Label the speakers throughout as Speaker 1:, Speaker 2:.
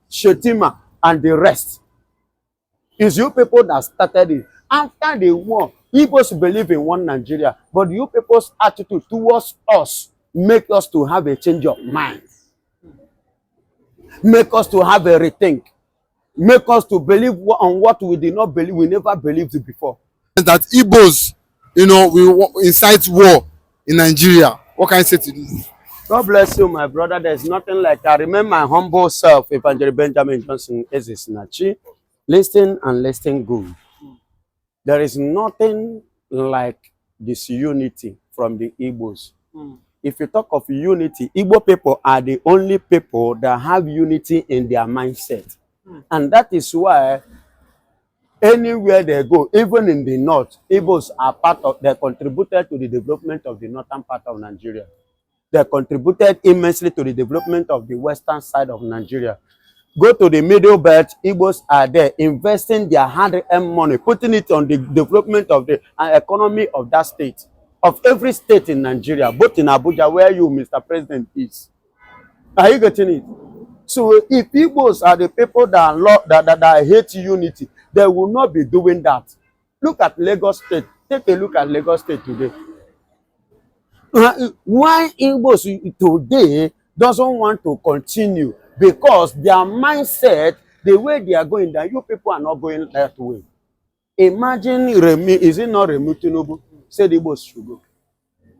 Speaker 1: Shettima, and the rest. It's you people that started it. After the war, Igbos believe in one Nigeria, but you people's attitude towards us make us to have a change of mind. Make us to have a rethink. Make us to believe on what we did not believe, we never believed before.
Speaker 2: That Igbos, will incite war in Nigeria. What can I say to this?
Speaker 1: God bless you, my brother. There's nothing like I remember my humble self, Evangelist Benjamin Johnson Ezesinachi. Listen and listen good. There is nothing like this unity from the Igbos. If you talk of unity, Igbo people are the only people that have unity in their mindset. And that is why anywhere they go, even in the north, Igbos are part of, they contributed to the development of the northern part of Nigeria. They contributed immensely to the development of the western side of Nigeria. Go to the middle belt, Igbos are there investing their hard-earned money, putting it on the development of the economy of that state, of every state in Nigeria, both in Abuja, where you, Mr. President, is. Are you getting it? So if Igbos are the people that hate unity, they will not be doing that. Look at Lagos State. Take a look at Lagos State today. Why Igbos today doesn't want to continue? Because their mindset, the way they are going there, you people are not going that way. Imagine is it not Remi Tinubu said Igbos should go?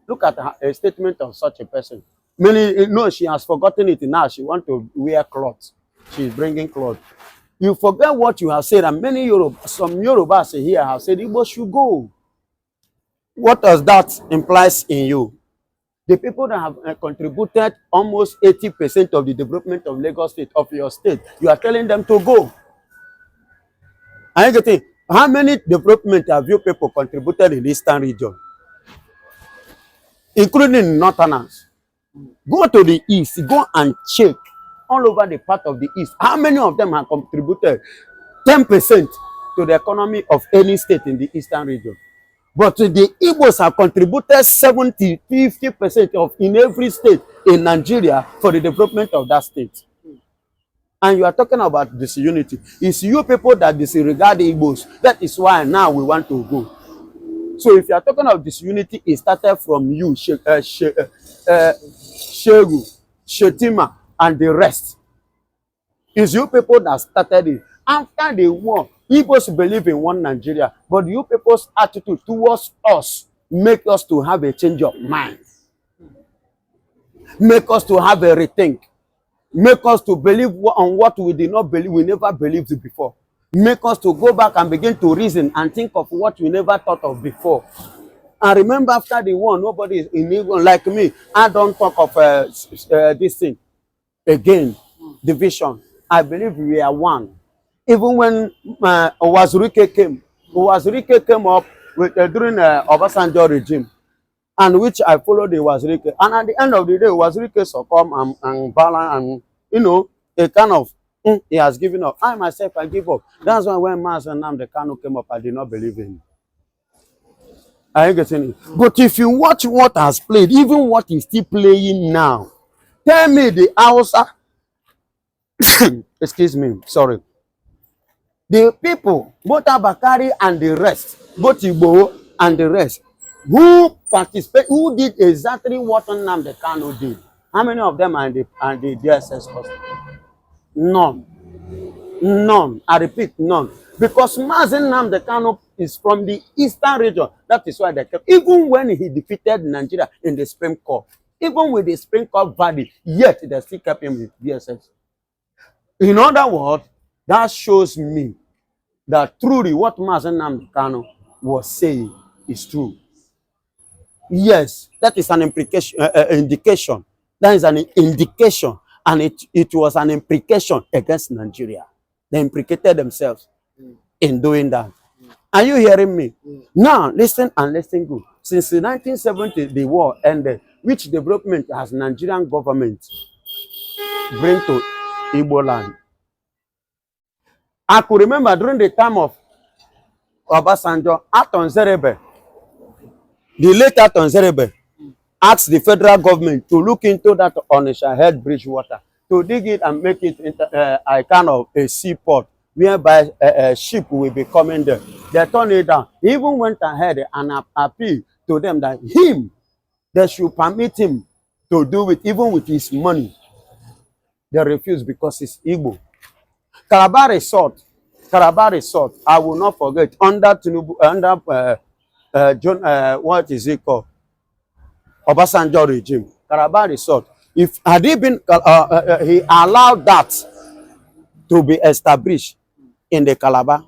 Speaker 1: Look at a statement of such a person. No, she has forgotten it now. She wants to wear clothes. She's bringing clothes. You forget what you have said, and some Yorubas here have said Igbos should go. What does that implies in you? The people that have contributed almost 80% of the development of Lagos State, of your state, you are telling them to go. Are you getting? How many development have you people contributed in the eastern region? Including northerners. Go to the east, go and check all over the part of the east. How many of them have contributed 10% to the economy of any state in the eastern region? But the Igbos have contributed 50% of in every state in Nigeria for the development of that state. And you are talking about disunity. It's you people that disregard the Igbos. That is why now we want to go. So if you are talking of disunity, it started from you, Shettima, and the rest. It's you people that started it. After the war, Igbos believe in one Nigeria, but you people's attitude towards us make us to have a change of mind. Make us to have a rethink. Make us to believe on what we did not believe, we never believed before. Make us to go back and begin to reason and think of what we never thought of before. And remember, after the war, nobody is in England like me. I don't talk of this thing again, division. I believe we are one. Even when Owazurike came up with, during Obasanjo regime, and which I followed the Owazurike. And at the end of the day, Owazurike succumb and balance, and a kind of he has given up. I myself, I give up. That's why when nnamdikanu came up, I did not believe in him. Are you getting it? But if you watch what has played, even what is still playing now, tell me the Hausa, excuse me, sorry. The people, both Abakari and the rest, both Igbo and the rest, who participate, who did exactly what Nnamdikanu did. How many of them are in the DSS hospital? None. None. I repeat, none. Because Nnamdikanu is from the eastern region. That is why they kept, even when he defeated Nigeria in the Supreme Court, even with the Supreme Court verdict, yet they still kept him with DSS. In other words, that shows me that truly what Nnamdikanu was saying is true. Yes, that is an implication, indication. That is an indication, and it was an implication against Nigeria. They implicated themselves in doing that. Are you hearing me? Now, listen and listen good. Since the 1970, the war ended, which development has Nigerian government bring to Igbo land? I could remember during the time of Obasanjo, Aton Zerebe, the late Aton Zerebe, asked the federal government to look into that Onitsha Head Bridge water, to dig it and make it into a kind of a seaport whereby a ship will be coming there. They turned it down. He even went ahead and appealed to them that they should permit him to do it even with his money. They refused because it's Igbo. Calabar Resort, I will not forget, under Tinubu, what is it called? Obasanjo regime. Calabar Resort. If had he been, he allowed that to be established in the Calabar,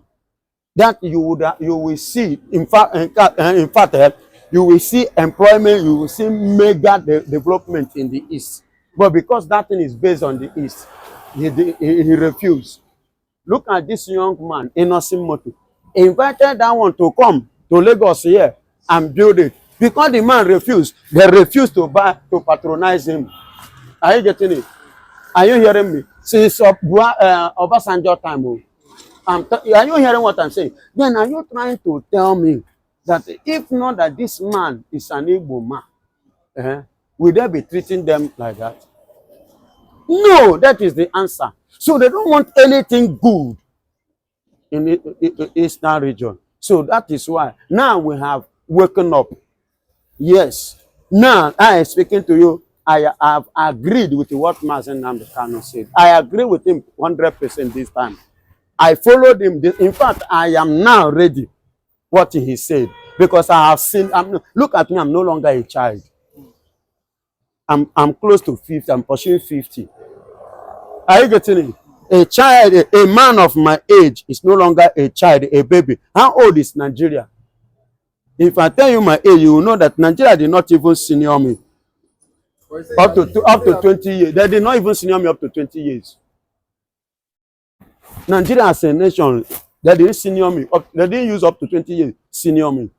Speaker 1: that you will see, in fact, you will see employment, you will see mega development in the East. But because that thing is based on the East, he refused. Look at this young man, Innocent Moto. He invited that one to come to Lagos here and build it. Because the man refused, they refused to patronize him. Are you getting it? Are you hearing me? Since Obasanjo time, are you hearing what I'm saying? Then are you trying to tell me that if not that this man is an Igbo man, will they be treating them like that? No, that is the answer. So they don't want anything good in the Eastern region. So that is why now we have woken up. Yes. Now I am speaking to you. I have agreed with what Mazen nnamdikanu said. I agree with him 100% this time. I followed him. In fact, I am now ready what he said because I have seen. Look at me. I'm no longer a child. I'm close to 50. I'm pushing 50. Are you getting it? A child, a man of my age is no longer a child, a baby. How old is Nigeria? If I tell you my age, you will know that Nigeria did not even senior me. Up to 20 years. They did not even senior me up to 20 years. Nigeria as a nation, they didn't senior me. They didn't use up to 20 years senior me.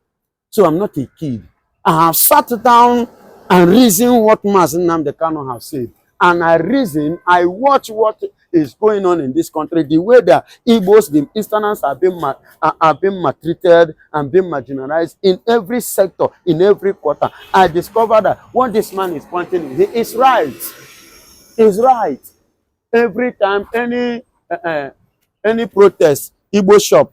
Speaker 1: So I'm not a kid. I have sat down and reasoned what Mazen nnamdikanu has said. And I watch what is going on in this country, the way that Igbos, the Easterners are being maltreated and being marginalized in every sector, in every quarter. I discovered that what this man is pointing, he is right. He's right. Every time any protest, Igbo shop,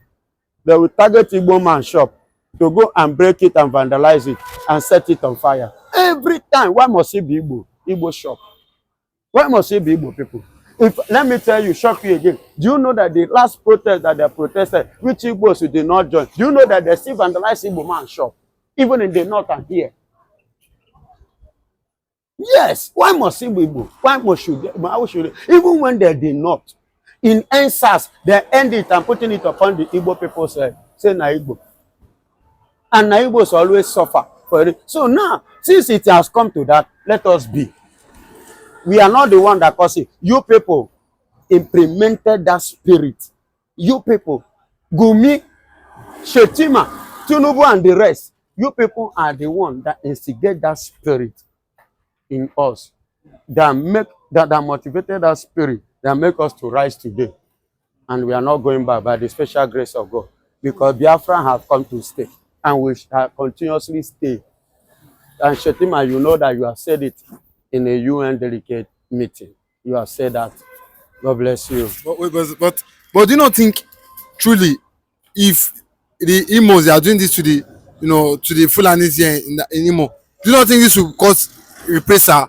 Speaker 1: they will target Igbo man shop to go and break it and vandalize it and set it on fire. Every time. Why must it be Igbo shop? Why must it be Igbo people? Let me tell you, shock you again. Do you know that the last protest that they protested, which Igbos did not join, do you know that they still vandalized Igbo man shop? Even in the north and here. Yes. Why must it be Igbo? Why should they? Even when they did not. In NSAS, they end it and putting it upon the Igbo people's head. Say na Igbo. And na Igbos always suffer for it. So now, since it has come to that, let us be. We are not the one that caused it. You people implemented that spirit. You people, Gumi, Shettima, Tinubu, and the rest. You people are the one that instigate that spirit in us, that motivated that spirit, that make us to rise today. And we are not going back by the special grace of God, because Biafra have come to stay, and we shall continuously stay. And Shettima, you know that you have said it in a UN delegate meeting. You have said that. God bless you.
Speaker 2: But do you not think truly, if the Imos, they are doing this to the Fulanis here in Imo, do you not think this will cause reprisal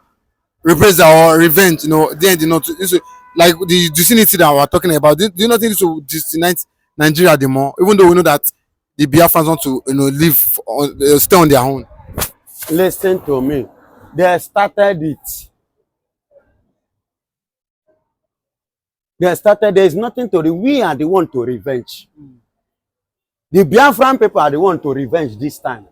Speaker 2: or revenge? Then this will, like the vicinity that we're talking about. Do you not think this will disunite Nigeria the more, even though we know that the Biafrans want to live stay on their own?
Speaker 1: Listen to me. They started it. There is nothing to we are the one to revenge. The Biafran people are the one to revenge this time.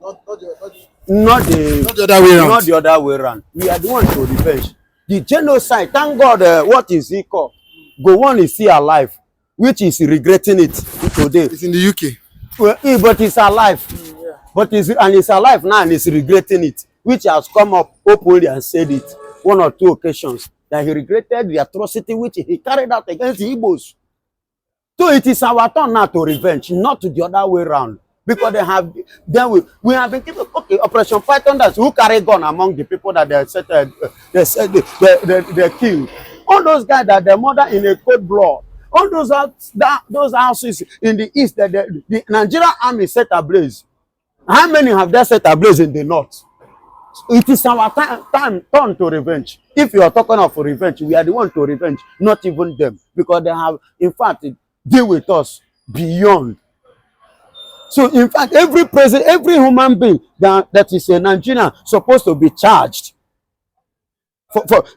Speaker 1: Not the other way around. Not the other way around. We are the one to revenge. The genocide, thank God, what is he called? Gowon is still alive, which is regretting it today.
Speaker 2: It's in the UK.
Speaker 1: Well, but he's alive. Yeah. But he's alive now and he's regretting it, which has come up openly and said it one or two occasions, that he regretted the atrocity which he carried out against the Igbos. So it is our turn now to revenge, not to the other way around. Because we have been given, okay, Operation Python, that's who carry gun among the people that they killed. All those guys that their mother in a cold blood, all those houses in the east that the Nigerian army set ablaze. How many have they set ablaze in the north? It is our turn to revenge. If you are talking of revenge, we are the one to revenge, not even them, because they have, in fact, deal with us beyond. So, in fact, every president, every human being that is a Nigerian supposed to be charged.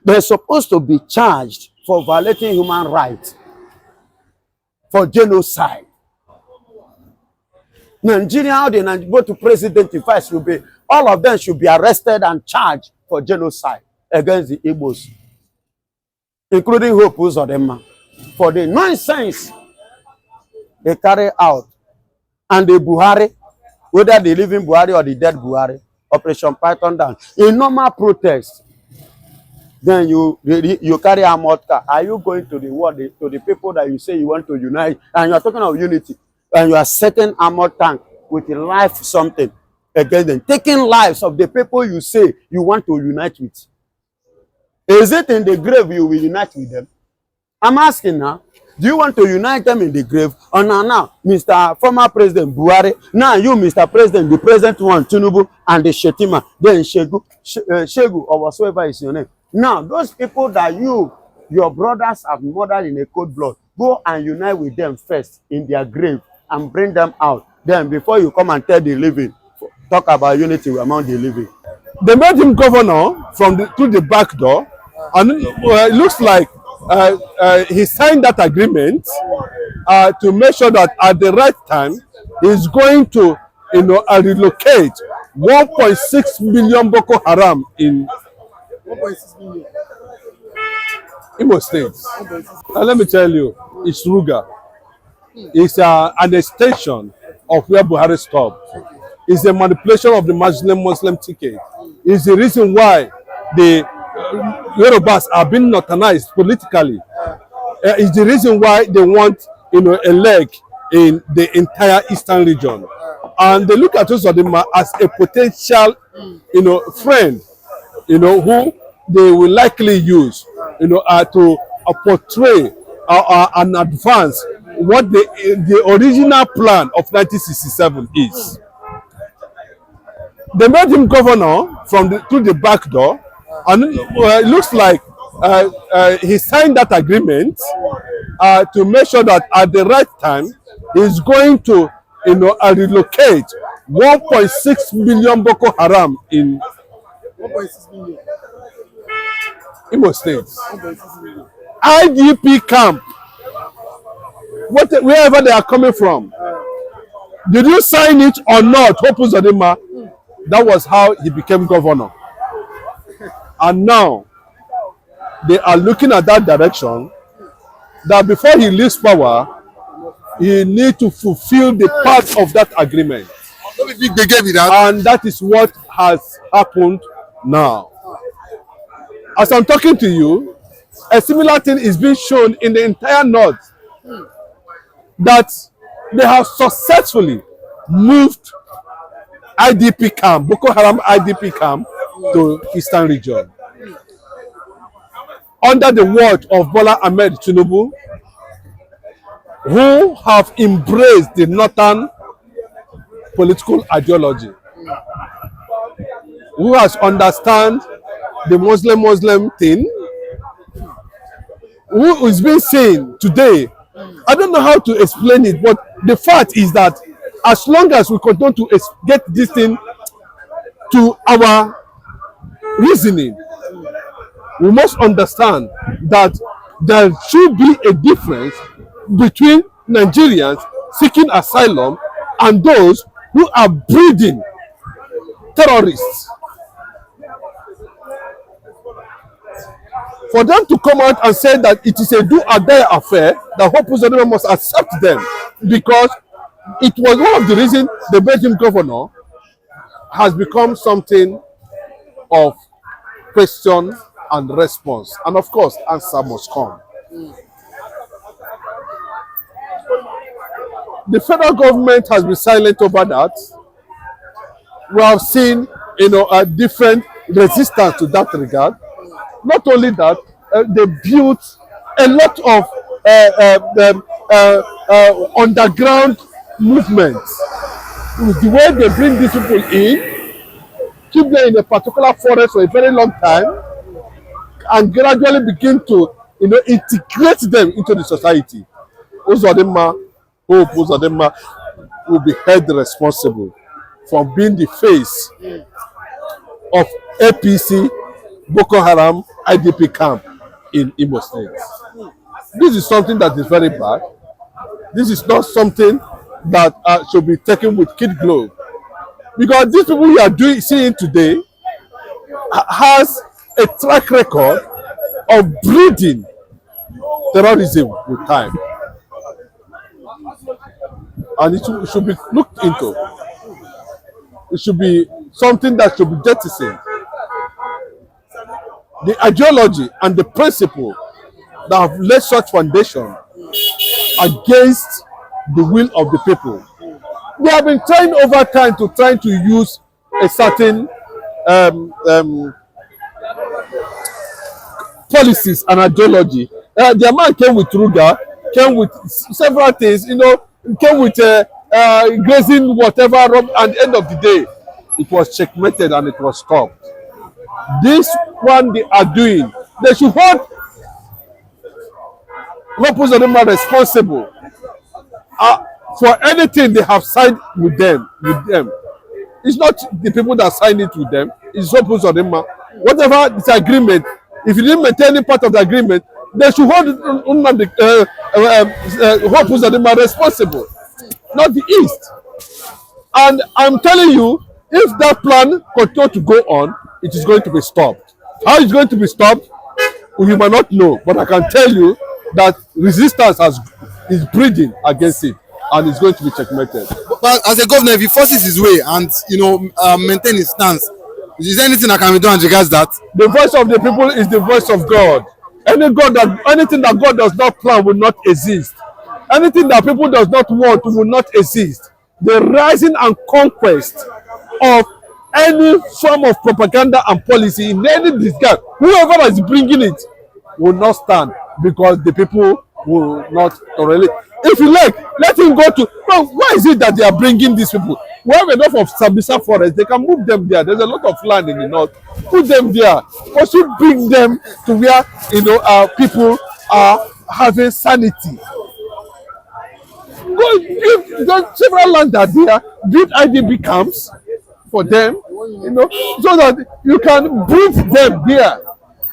Speaker 1: They're supposed to be charged for violating human rights, for genocide. Nigeria, how they go to president, in fact, should be, all of them should be arrested and charged for genocide against the Igbos, including Hope Uzodinma, for the nonsense they carry out. And the Buhari, whether the living Buhari or the dead Buhari, Operation Python down, in normal protest, then you carry a car. Are you going to the world, to the people that you say you want to unite, and you are talking of unity, and you are setting armored tank with a life something against them, taking lives of the people you say you want to unite with? Is it in the grave you will unite with them? I'm asking now. Do you want to unite them in the grave? Or now, Mr. Former President Buhari, now you, Mr. President, the present one, Tinubu, and the Shettima, then Shegu, or whatsoever is your name. Now, those people that your brothers have murdered in a cold blood, go and unite with them first in their grave and bring them out. Then, before you come and tell the living, talk about unity among the living.
Speaker 3: They made him governor through the back door, and it looks like he signed that agreement to make sure that at the right time he's going to, relocate 1.6 million Boko Haram in
Speaker 2: 1.6 million.
Speaker 3: Imo State. And let me tell you, it's Ruga. It's an extension of where Buhari stopped. It's a manipulation of the Muslim ticket. It's the reason why the Yorubas are being northernized politically. It's the reason why they want, a leg in the entire eastern region. And they look at Uzodinma as a potential, friend, who they will likely use, to portray and advance what the original plan of 1967 is. They made him governor through the back door, and it looks like he signed that agreement to make sure that at the right time he's going to, relocate 1.6 million Boko Haram in
Speaker 2: 1.6 million.
Speaker 3: Imo State.
Speaker 2: 1.6 million.
Speaker 3: IDP camp, wherever they are coming from. Did you sign it or not, Hope Uzodinma? That was how he became governor. And now, they are looking at that direction, that before he leaves power, he needs to fulfill the part of that agreement.
Speaker 2: They gave me that.
Speaker 3: And that is what has happened now. As I'm talking to you, a similar thing is being shown in the entire north, that they have successfully moved IDP camp, Boko Haram IDP camp, to eastern region. Under the watch of Bola Ahmed Tinubu, who have embraced the northern political ideology, who has understand the Muslim thing, who is being seen today. I don't know how to explain it, but the fact is that as long as we continue to get this thing to our reasoning, we must understand that there should be a difference between Nigerians seeking asylum and those who are breeding terrorists. For them to come out and say that it is a do-or-die affair, that Hope Uzodinma must accept them, because it was one of the reasons the Belgian governor has become something of question and response. And of course, answer must come. The federal government has been silent over that. We have seen, a different resistance to that regard. Not only that, they built a lot of underground movements. The way they bring these people in, keep them in a particular forest for a very long time, and gradually begin to, integrate them into the society. Uzodinma Hope Uzodinma will be held responsible for being the face of APC Boko Haram IDP camp in Imo State. This is something that is very bad. This is not something that should be taken with kid glove, because these people you are seeing today has a track record of breeding terrorism with time, and it should be looked into. It should be something that should be jettisoned. The ideology and the principle that have laid such foundation against the will of the people. They have been trying over time to use a certain policies and ideology. Their man came with Ruga, came with several things, came with grazing whatever, and at the end of the day, it was checkmated and it was stopped. This one they are doing, they should hold Uzodinma responsible for anything they have signed with them. It's not the people that signed it with them, it's Uzodinma. Whatever disagreement, if you didn't maintain any part of the agreement, they should hold Uzodinma responsible, not the East. And I'm telling you, if that plan continues to go on, it is going to be stopped. How it's going to be stopped, we might not know, but I can tell you that resistance is breeding against it, and it's going to be checkmated.
Speaker 2: But as a governor, if he forces his way and maintain his stance, is there anything that can be done as regards that?
Speaker 3: The voice of the people is the voice of God. Anything that God does not plan will not exist. Anything that people does not want will not exist. The rising and conquest of any form of propaganda and policy in any disguise, whoever is bringing it will not stand, because the people will not tolerate. If you like, let him go to. Well, why is it that they are bringing these people? We have enough of Sambisa forest. They can move them there. There's a lot of land in the north. Put them there. Also bring them to where people are having sanity. Go build several land that there. Build IDB camps for them, so that you can breed them there.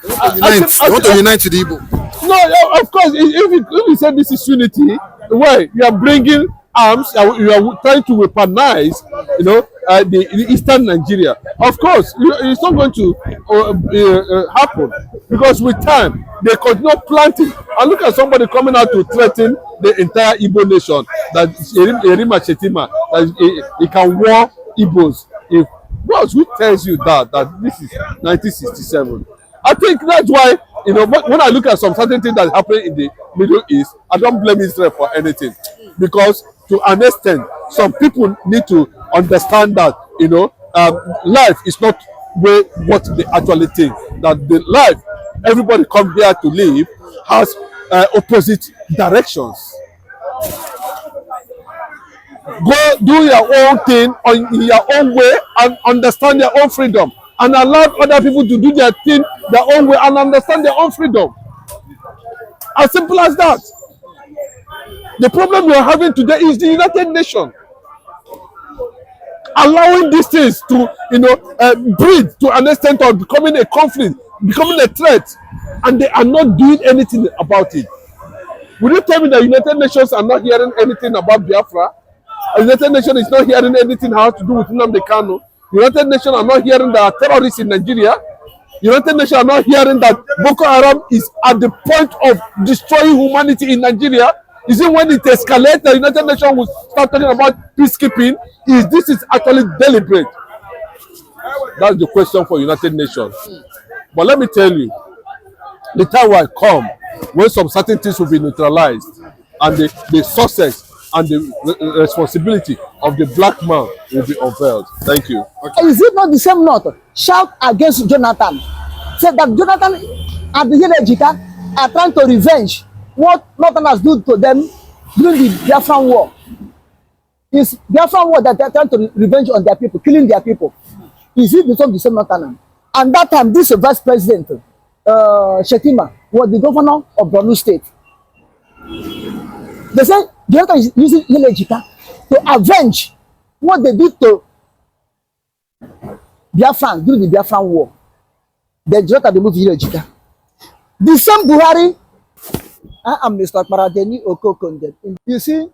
Speaker 2: You want to unite to the Igbo?
Speaker 3: No, of course. If you say this is unity, well, you are bringing arms. You are trying to weaponize, the eastern Nigeria. Of course, it's not going to happen, because with time they continue planting. And look at somebody coming out to threaten the entire Igbo nation, that Shettima, that he can war Igbos. Who tells you that this is 1967? I think that's why, when I look at some certain things that happen in the Middle East, I don't blame Israel for anything. Because to an extent, some people need to understand that, life is not what they actually think. That the life everybody come here to live has opposite directions. Go do your own thing in your own way and understand your own freedom, and allow other people to do their thing their own way and understand their own freedom. As simple as that. The problem we are having today is the United Nations allowing these things to breed to an extent of becoming a conflict, becoming a threat, and they are not doing anything about it. Will you tell me that United Nations are not hearing anything about Biafra? United Nations is not hearing anything how to do with nnamdikanu. United Nations are not hearing that terrorists in Nigeria. United Nations are not hearing that Boko Haram is at the point of destroying humanity in Nigeria. Is it when it escalates the United Nations will start talking about peacekeeping? This is actually deliberate? That's the question for United Nations. But let me tell you, the time will come when some certain things will be neutralized, and the success and the responsibility of the black man will be unveiled. Thank you.
Speaker 4: Okay. Is it not the same note? Shout against Jonathan. Said that Jonathan and the Unnegiotable are trying to revenge what Northerners do to them during the Biafran war. Is Biafran war that they're trying to revenge on their people, killing their people. Is it the same Northerners? And that time, this vice president, Shettima, was the governor of Borno State. They say Jonathan is using Unnegiotable to avenge what they did to Biafran during the Biafran war. Then Jonathan removed Unnegiotable. The same Buhari, I am Mr. Paradeni Okokonde. You see,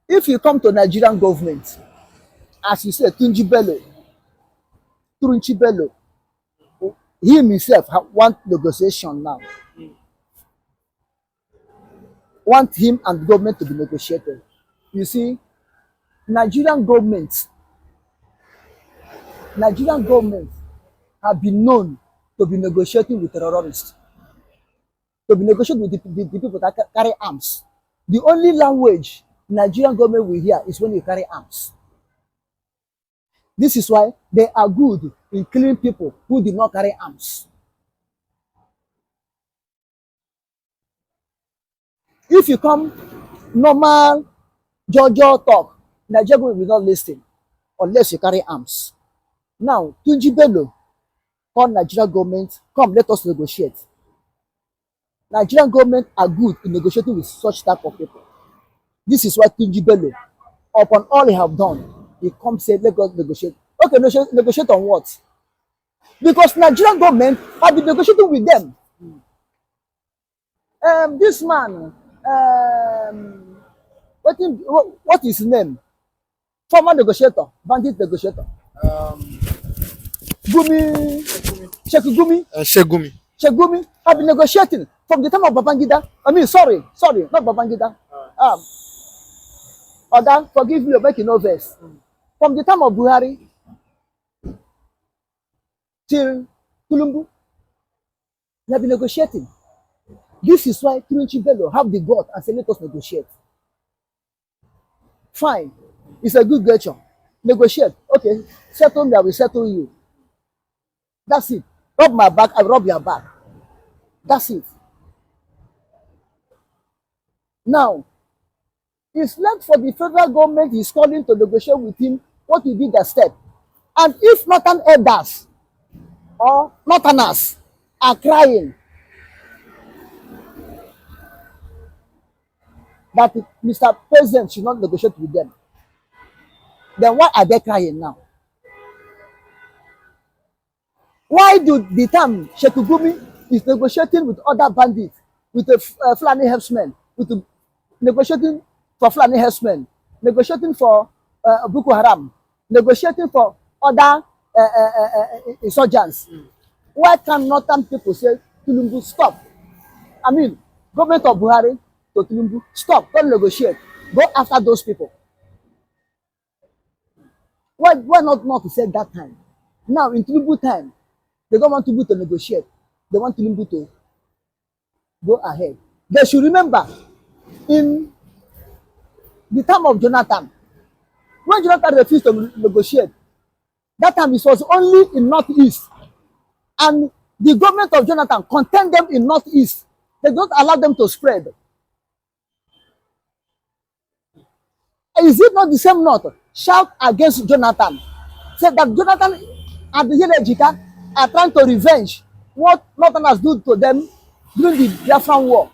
Speaker 4: if you come to Nigerian government, as you say, Tunji Bello, he himself want negotiation now. Want him and the government to be negotiated. You see, Nigerian governments have been known to be negotiating with terrorists, to be negotiating with the people that carry arms. The only language Nigerian government will hear is when you carry arms. This is why they are good in killing people who did not carry arms. If you come normal Jojo talk, Nigeria will not listen unless you carry arms. Now, Tunji Bello call Nigerian government, come let us negotiate. Nigerian government are good in negotiating with such type of people. This is why Tunji Bello, upon all he have done, he comes say, let us negotiate. Okay, negotiate on what? Because Nigerian government have been negotiating with them. This man, what is his name? Former negotiator, bandit negotiator. Shegumi have been negotiating from the time of Babangida. I mean, sorry, not Babangida. Oga, forgive me, make no verse. From the time of Buhari till Tinubu, they have been negotiating. This is why Tunji Bello have the God and say, let us negotiate. Fine, it's a good gesture. Negotiate. Okay, settle me, I will settle you. That's it. Rub my back, I will rub your back. That's it. Now, it's left for the federal government is calling to negotiate with him what will be the step. And if Northern elders or Northerners are crying that Mr. President should not negotiate with them, then why are they crying now? Why do the time Shekugumi is negotiating with other bandits, with the Fulani herdsmen, with the negotiating for Fulani herdsmen, negotiating for Boko Haram, negotiating for other insurgents? Why can Northern people say, Tinubu, stop? I mean, government of Buhari to Tinubu, stop, don't negotiate, go after those people. Why not to say that time? Now, in Tinubu time, they don't want Tinubu to negotiate. They want Tinubu to go ahead. They should remember, in the time of Jonathan, when Jonathan refused to negotiate, that time it was only in Northeast. And the government of Jonathan contained them in Northeast. They don't allow them to spread. Is it not the same North? Shout against Jonathan. Say that Jonathan and the Unnegiotable are trying to revenge what Northerners do to them during the Biafran war.